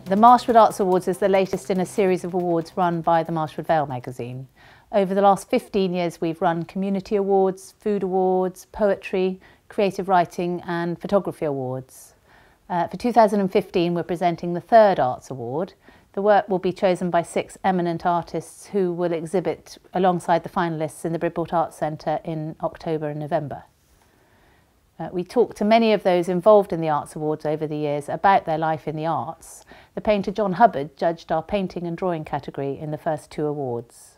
The Marshwood Arts Awards is the latest in a series of awards run by the Marshwood Vale magazine. Over the last 15 years we've run community awards, food awards, poetry, creative writing and photography awards. For 2015 we're presenting the third Arts Award. The work will be chosen by 6 eminent artists who will exhibit alongside the finalists in the Bridport Arts Centre in October and November. We talked to many of those involved in the Arts Awards over the years about their life in the arts. The painter John Hubbard judged our painting and drawing category in the first 2 awards.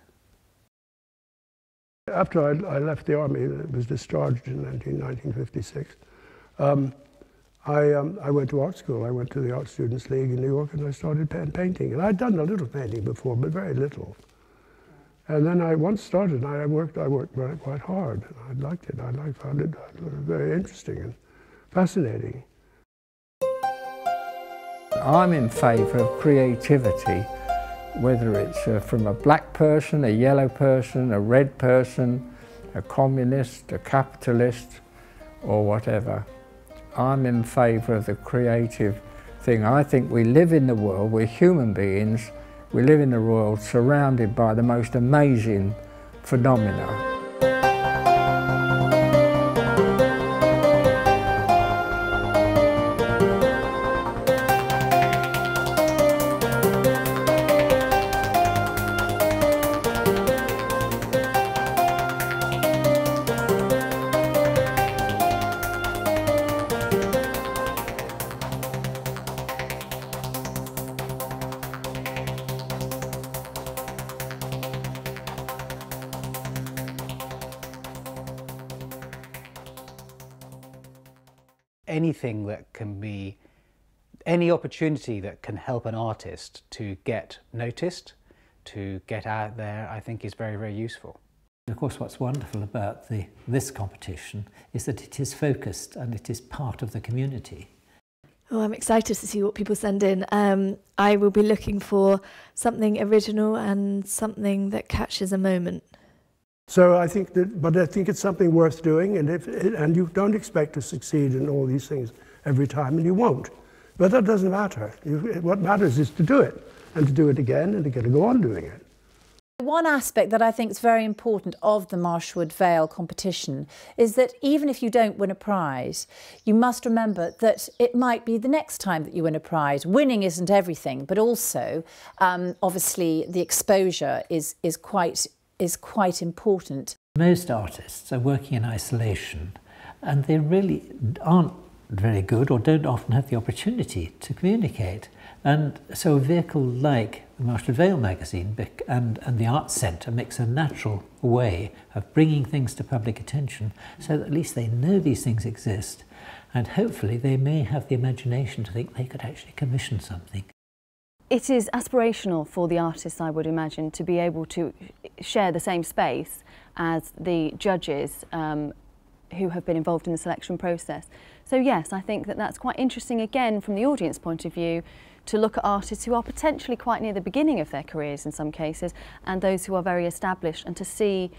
After I left the army, it was discharged in 1956, I went to art school. I went to the Art Students League in New York and I started painting. And I'd done a little painting before, but very little. And then I once started, and I worked quite hard. I liked it. I found it very interesting and fascinating. I'm in favour of creativity, whether it's from a black person, a yellow person, a red person, a communist, a capitalist, or whatever. I'm in favour of the creative thing. I think we live in the world, we're human beings, we live in the world surrounded by the most amazing phenomena. Anything that can be, any opportunity that can help an artist to get noticed, to get out there, I think is very, very useful. Of course, what's wonderful about this competition is that it is focused and it is part of the community. Oh, I'm excited to see what people send in. I will be looking for something original and something that catches a moment. So I think it's something worth doing, and you don't expect to succeed in all these things every time, and you won't. But that doesn't matter. What matters is to do it, and to do it again, and to go on doing it. One aspect that I think is very important of the Marshwood Vale competition is that even if you don't win a prize, you must remember that it might be the next time that you win a prize. Winning isn't everything, but also, obviously, the exposure is quite important. Most artists are working in isolation and they really aren't very good or don't often have the opportunity to communicate. And so a vehicle like the Marshwood Vale magazine and the Arts Centre makes a natural way of bringing things to public attention so that at least they know these things exist and hopefully they may have the imagination to think they could actually commission something. It is aspirational for the artists, I would imagine, to be able to share the same space as the judges who have been involved in the selection process. So yes, I think that that's quite interesting again from the audience point of view to look at artists who are potentially quite near the beginning of their careers in some cases and those who are very established, and to see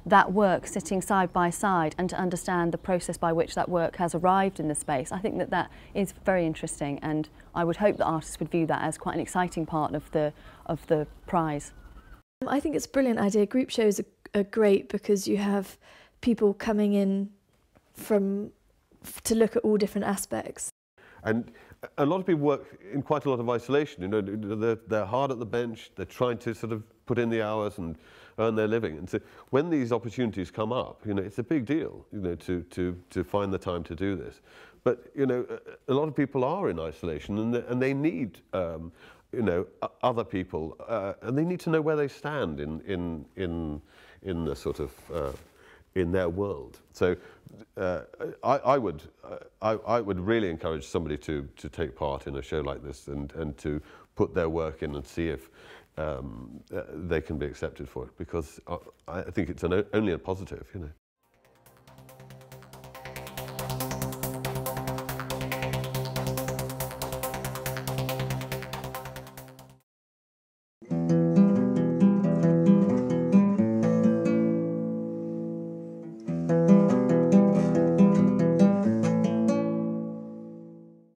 that work sitting side by side and to understand the process by which that work has arrived in the space. I think that that is very interesting, and I would hope that artists would view that as quite an exciting part of the prize. I think it's a brilliant idea. Group shows are great because you have people coming in to look at all different aspects. And a lot of people work in quite a lot of isolation. You know, they're hard at the bench. They're trying to sort of put in the hours and earn their living. And so when these opportunities come up, you know, it's a big deal, you know, to find the time to do this. But you know, a lot of people are in isolation, and they need you know, other people, and they need to know where they stand in the sort of in their world. So I would really encourage somebody to take part in a show like this and to put their work in and see if they can be accepted for it, because I think it's only a positive, you know.